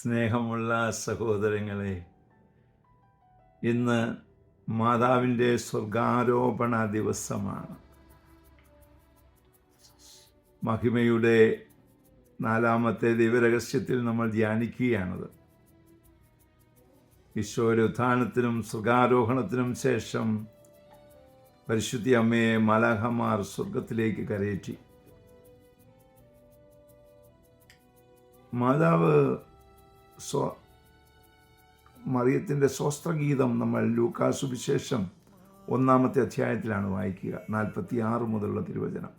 സ്നേഹമുള്ള സഹോദരങ്ങളെ, ഇന്ന് മാതാവിൻ്റെ സ്വർഗാരോപണ ദിവസമാണ്. മഹിമയുടെ 4-ാമത്തെ ദിവ്യരഹസ്യത്തിൽ നമ്മൾ ധ്യാനിക്കുകയാണത്. ഈശോയുടെ ഉത്ഥാനത്തിനും സ്വർഗാരോഹണത്തിനും ശേഷം പരിശുദ്ധ അമ്മയെ മാലാഖമാർ സ്വർഗത്തിലേക്ക് കരയേറ്റി. മാതാവ് മറിയത്തിൻ്റെ സ്വസ്ത്രഗീതം നമ്മൾ ലൂക്കാ സുവിശേഷം 1-ാമത്തെ അധ്യായത്തിലാണ് വായിക്കുക. 46 മുതലുള്ള തിരുവചനം.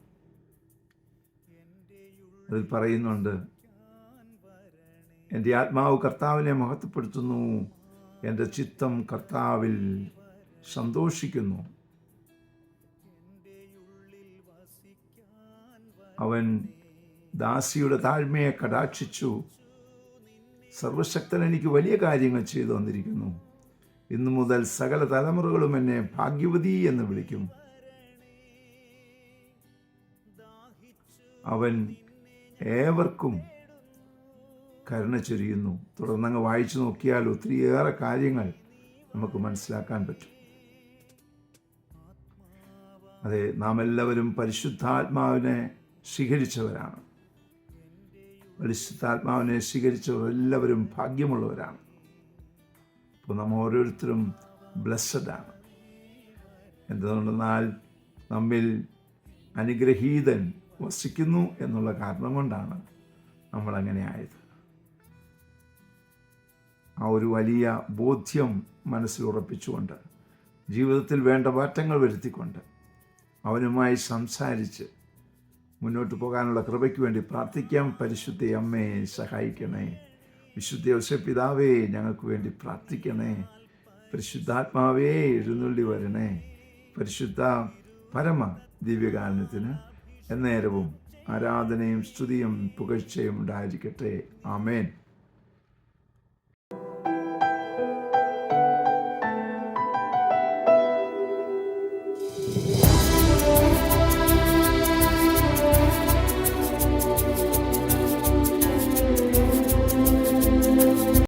അതിൽ പറയുന്നുണ്ട്, എൻ്റെ ആത്മാവ് കർത്താവിനെ മഹത്വപ്പെടുത്തുന്നു, എൻ്റെ ചിത്തം കർത്താവിൽ സന്തോഷിക്കുന്നു. അവൻ ദാസിയുടെ താഴ്മയെ കടാക്ഷിച്ചു. സർവശക്തൻ എനിക്ക് വലിയ കാര്യങ്ങൾ ചെയ്തു വന്നിരിക്കുന്നു. ഇന്നു മുതൽ സകല തലമുറകളും എന്നെ ഭാഗ്യവതി എന്ന് വിളിക്കും. അവൻ ഏവർക്കും കരുണ ചൊരിയുന്നു. തുടർന്നങ്ങ് വായിച്ചു നോക്കിയാൽ ഒത്തിരിയേറെ കാര്യങ്ങൾ നമുക്ക് മനസ്സിലാക്കാൻ പറ്റും. അതെ, നാം എല്ലാവരും പരിശുദ്ധാത്മാവിനെ സ്വീകരിച്ചവരാണ്. പരിശുദ്ധാത്മാവിനെ സ്വീകരിച്ചവർ എല്ലാവരും ഭാഗ്യമുള്ളവരാണ്. അപ്പോൾ നാം ഓരോരുത്തരും ബ്ലെസ്സഡാണ്. എന്തുകൊണ്ടെന്നാൽ നമ്മിൽ അനുഗ്രഹീതൻ വസിക്കുന്നു എന്നുള്ള കാരണം കൊണ്ടാണ് നമ്മളങ്ങനെ ആയത്. ആ ഒരു വലിയ ബോധ്യം മനസ്സിൽ ഉറപ്പിച്ചുകൊണ്ട്, ജീവിതത്തിൽ വേണ്ട മാറ്റങ്ങൾ വരുത്തിക്കൊണ്ട്, അവനുമായി സംസാരിച്ച് മുന്നോട്ട് പോകാനുള്ള കൃപയ്ക്ക് വേണ്ടി പ്രാർത്ഥിക്കാം. പരിശുദ്ധ അമ്മയെ സഹായിക്കണേ. വിശുദ്ധ യോസേപ്പ് പിതാവേ, ഞങ്ങൾക്ക് വേണ്ടി പ്രാർത്ഥിക്കണേ. പരിശുദ്ധാത്മാവേ, എഴുന്നള്ളി വരണേ. പരിശുദ്ധ പരമ ദിവ്യകാരുണ്യത്തിന് എന്നേരവും ആരാധനയും സ്തുതിയും പുകഴ്ചയും ഉണ്ടായിരിക്കട്ടെ. ആമേൻ.